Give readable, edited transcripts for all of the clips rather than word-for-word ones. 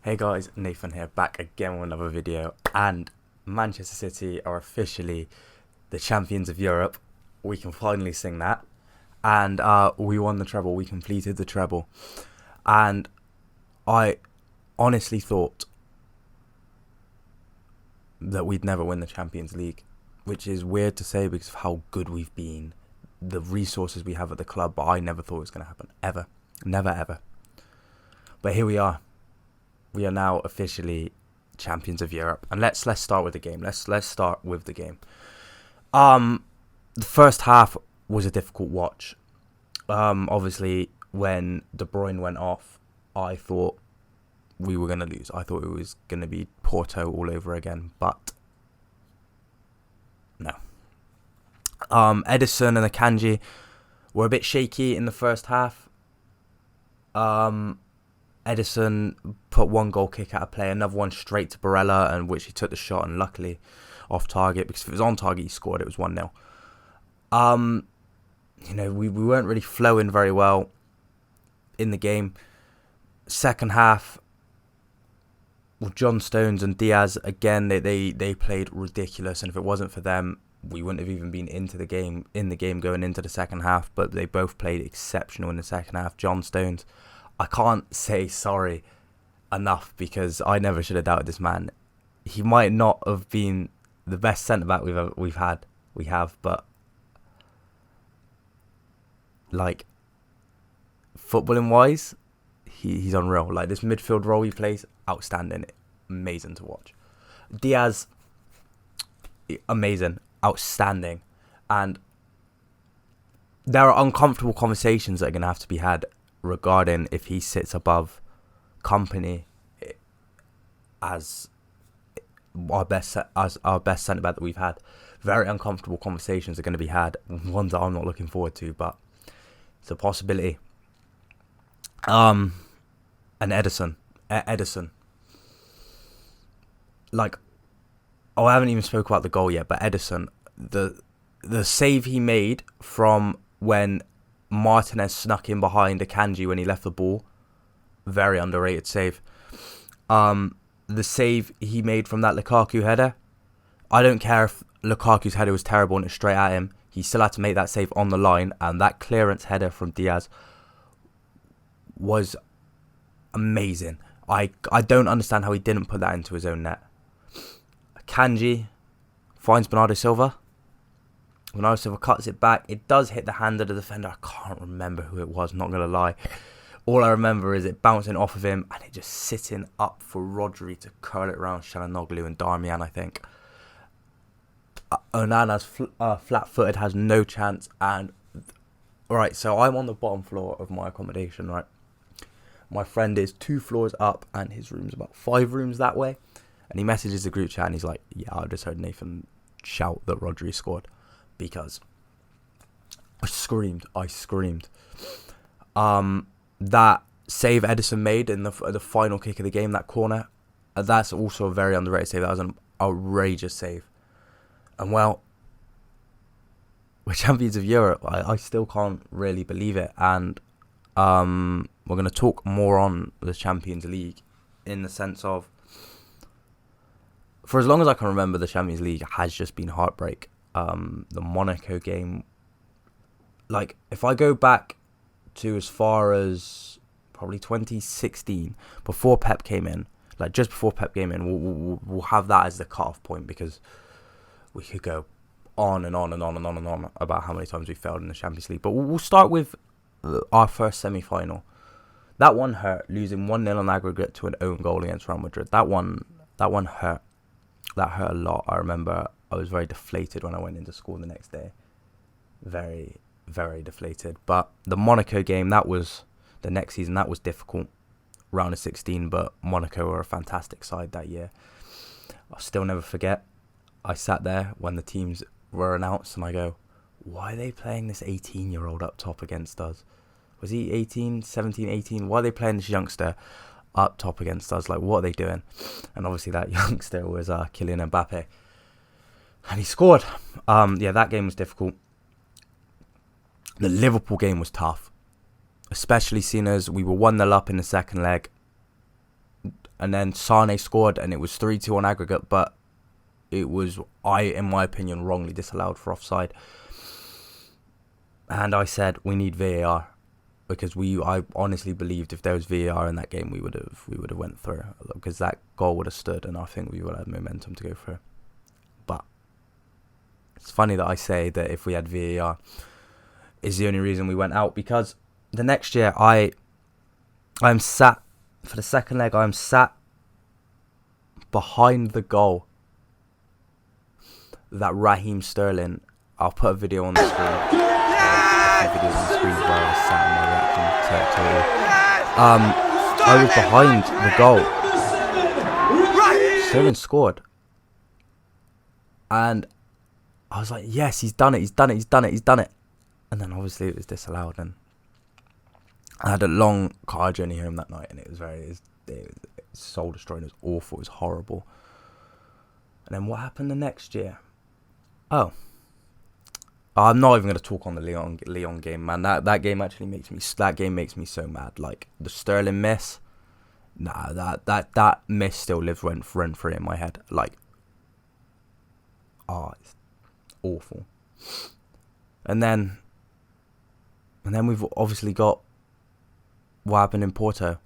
Hey guys, Nathan here, back again with another video, and Manchester City are officially the champions of Europe. We can finally sing that, and we won the treble. We completed the treble, and I honestly thought that we'd never win the Champions League, which is weird to say because of how good we've been, the resources we have at the club, but I never thought it was going to happen, ever, never ever. But here we are. We are now officially champions of Europe, and let's start with the game. Let's start with the game. The first half was a difficult watch. Obviously, when De Bruyne went off, I thought we were gonna lose. I thought it was gonna be Porto all over again, but no. Edison and Akanji were a bit shaky in the first half. Edison put one goal kick out of play, another one straight to Barella, and which he took the shot and luckily off target, because if it was on target he scored. It was 1-0. We weren't really flowing very well in the game. Second half, well, John Stones and Diaz again, they played ridiculous, and if it wasn't for them, we wouldn't have even been in the game going into the second half. But they both played exceptional in the second half. John Stones, I can't say sorry enough, because I never should have doubted this man. He might not have been the best centre back we have, but like footballing wise, he's unreal. Like, this midfield role he plays, outstanding, amazing to watch. Diaz, amazing, outstanding, and there are uncomfortable conversations that are going to have to be had regarding if he sits above Company as our best centre back that we've had. Very uncomfortable conversations are going to be had, ones that I'm not looking forward to, but it's a possibility. And Edison, like, I haven't even spoke about the goal yet, but Edison, the save he made from when Martinez snuck in behind Akanji when he left the ball, very underrated save. The save he made from that Lukaku header, I don't care if Lukaku's header was terrible and it's straight at him, he still had to make that save on the line, and that clearance header from Diaz was amazing. I don't understand how he didn't put that into his own net. Akanji finds Bernardo Silva. Bernardo Silva cuts it back. It does hit the hand of the defender. I can't remember who it was, not going to lie. All I remember is it bouncing off of him and it just sitting up for Rodri to curl it around Çalhanoğlu and Darmian, I think. Onana's flat-footed, has no chance. And alright, so I'm on the bottom floor of my accommodation, right? My friend is 2 floors up and his room's about 5 rooms that way. And he messages the group chat and he's like, yeah, I just heard Nathan shout that Rodri scored. Because I screamed. That save Edison made in the final kick of the game, that corner, that's also a very underrated save. That was an outrageous save. And well, we're champions of Europe. I still can't really believe it. And we're going to talk more on the Champions League, in the sense of, for as long as I can remember, the Champions League has just been heartbreak. The Monaco game, like, if I go back to as far as probably 2016, before Pep came in, like just before Pep came in, we'll have that as the cut-off point, because we could go on and on and on and on and on about how many times we failed in the Champions League. But we'll start with our first semi-final. That one hurt, losing 1-0 on aggregate to an own goal against Real Madrid. That one hurt. That hurt a lot. I remember I was very deflated when I went into school the next day. Very, very deflated. But the Monaco game, that was the next season. That was difficult. Round of 16, but Monaco were a fantastic side that year. I'll still never forget. I sat there when the teams were announced and I go, why are they playing this 18-year-old up top against us? Was he 18, 17, 18? Why are they playing this youngster up top against us? Like, what are they doing? And obviously that youngster was Kylian Mbappe. And he scored. That game was difficult. The Liverpool game was tough. especially seeing as we were 1-0 up in the second leg. and then Sane scored, and it was 3-2 on aggregate, but it was, in my opinion, wrongly disallowed for offside. And I said we need VAR, because I honestly believed if there was VAR in that game, we would have went through, because that goal would have stood, and I think we would have had momentum to go through. But it's funny that I say that if we had VAR, is the only reason we went out, because the next year I'm sat for the second leg. I'm sat behind the goal that Raheem Sterling. I'll put a video on the screen. Videos on the screen where I was sat in my reaction to I was behind the goal. Sterling scored, and I was like, yes, he's done it. And then obviously it was disallowed, and I had a long car journey home that night, and it was soul destroying. It was awful. It was horrible. And then what happened the next year? Oh, I'm not even going to talk on the Lyon game, man. That game actually makes me so mad. Like the Sterling miss, that miss still lives rent free in my head. Like, it's awful. And then we've obviously got what happened in Porto.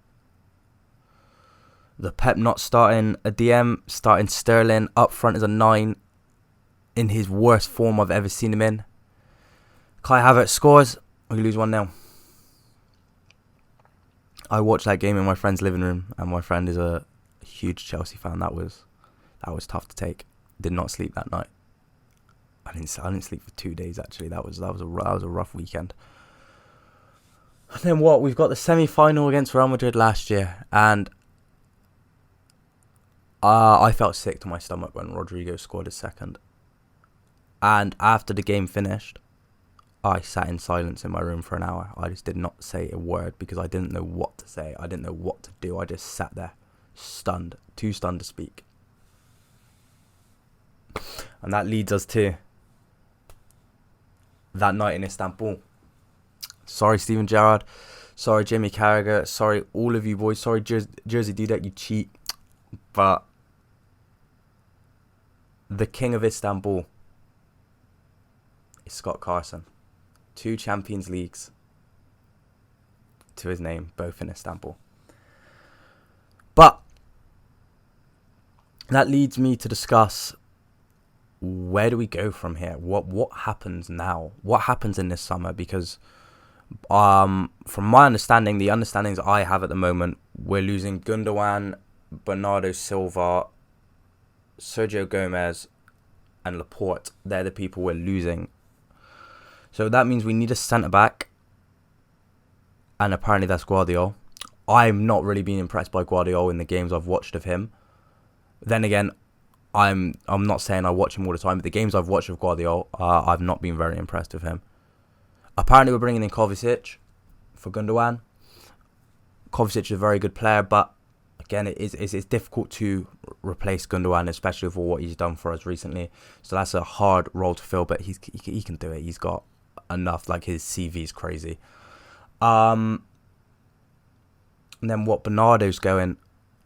The Pep not starting a DM, starting Sterling up front as a 9 in his worst form I've ever seen him in. Kai Havertz scores, we lose 1-0. I watched that game in my friend's living room, and my friend is a huge Chelsea fan. That was tough to take. Did not sleep that night. I didn't sleep for 2 days actually. That was a rough weekend. And then what? We've got the semi-final against Real Madrid last year, and I felt sick to my stomach when Rodrigo scored his second. And after the game finished, I sat in silence in my room for an hour. I just did not say a word because I didn't know what to say. I didn't know what to do. I just sat there, stunned, too stunned to speak. And that leads us to that night in Istanbul. Sorry, Steven Gerrard. Sorry, Jamie Carragher. Sorry, all of you boys. Sorry, Jersey Dudek, you cheat. But the king of Istanbul is Scott Carson. 2 Champions Leagues to his name, both in Istanbul. But that leads me to discuss, where do we go from here? What happens now? What happens in this summer? Because from my understanding, the understandings I have at the moment, we're losing Gundogan, Bernardo Silva, Sergio Gomez, and Laporte. They're the people we're losing. So that means we need a centre-back, and apparently that's Guardiola. I'm not really being impressed by Guardiola in the games I've watched of him. Then again, I'm not saying I watch him all the time, but the games I've watched of Guardiola, I've not been very impressed with him. Apparently we're bringing in Kovacic for Gundogan. Kovacic is a very good player, but again, it's difficult to replace Gundogan, especially for what he's done for us recently. So that's a hard role to fill, but he can do it. He's got enough. Like, his CV is crazy. And then what Bernardo's going,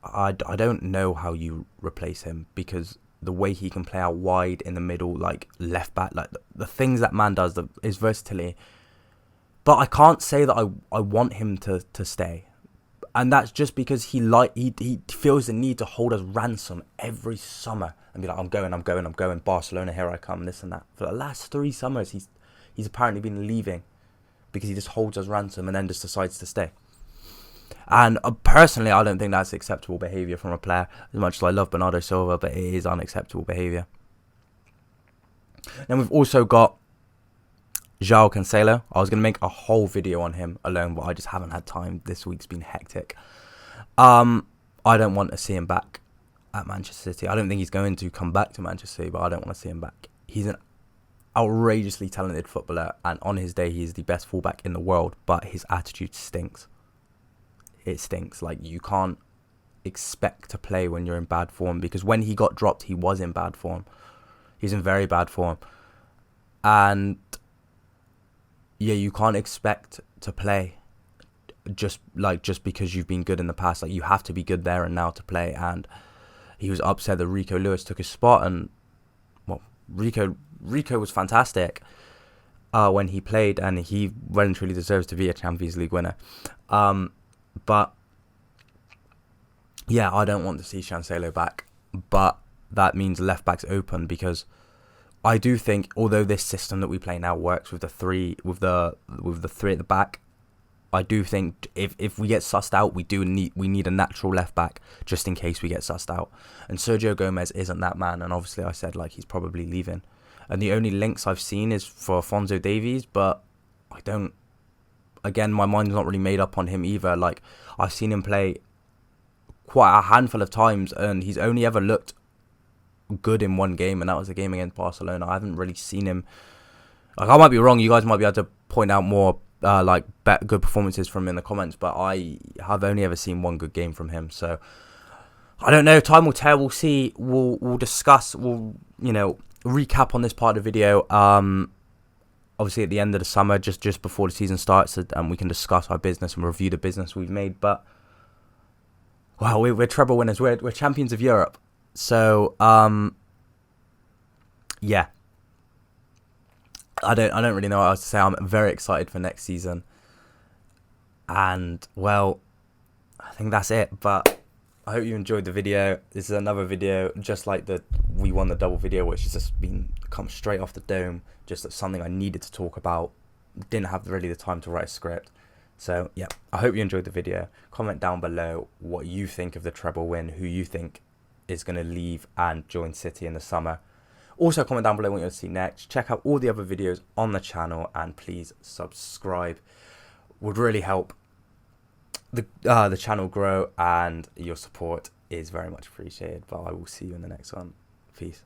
I don't know how you replace him, because the way he can play out wide in the middle, like left back, like the things that man does, his versatility. But I can't say that I want him to stay. And that's just because he feels the need to hold us ransom every summer and be like, I'm going, Barcelona, here I come, this and that. For the last 3 summers, he's apparently been leaving because he just holds us ransom and then just decides to stay. And personally, I don't think that's acceptable behaviour from a player. As much as I love Bernardo Silva, but it is unacceptable behaviour. Then we've also got João Cancelo. I was going to make a whole video on him alone, but I just haven't had time. This week's been hectic. I don't want to see him back at Manchester City. I don't think he's going to come back to Manchester City, but I don't want to see him back. He's an outrageously talented footballer, and on his day, he's the best fullback in the world, but his attitude stinks. It stinks. Like, you can't expect to play when you're in bad form, because when he got dropped, he was in bad form. He's in very bad form. And yeah, you can't expect to play just because you've been good in the past. Like, you have to be good there and now to play. And he was upset that Rico Lewis took his spot, and well, Rico was fantastic when he played, and he well and truly deserves to be a Champions League winner. But yeah, I don't want to see Cancelo back, but that means left back's open, because I do think, although this system that we play now works with the three at the back, I do think if we get sussed out, we need a natural left back just in case we get sussed out. And Sergio Gomez isn't that man, and obviously I said like he's probably leaving. And the only links I've seen is for Alphonso Davies, but I don't. Again, my mind's not really made up on him either. Like, I've seen him play quite a handful of times, and he's only ever looked good in one game, and that was the game against Barcelona. I haven't really seen him. Like, I might be wrong. You guys might be able to point out more good performances from him in the comments, but I have only ever seen one good game from him. So I don't know. Time will tell. We'll see. We'll discuss. We'll recap on this part of the video. Obviously at the end of the summer, just before the season starts, and we can discuss our business and review the business we've made. But well, we're treble winners. We're champions of Europe. So yeah. I don't really know what else to say. I'm very excited for next season. And well, I think that's it. But I hope you enjoyed the video. This is another video just like the we won the double video, which has just come straight off the dome. Just something I needed to talk about. Didn't have really the time to write a script. So yeah, I hope you enjoyed the video. Comment down below what you think of the treble win, who you think is going to leave and join City in the summer. Also, comment down below what you want to see next. Check out all the other videos on the channel, and please subscribe. Would really help the channel grow, and your support is very much appreciated. But I will see you in the next one. Peace.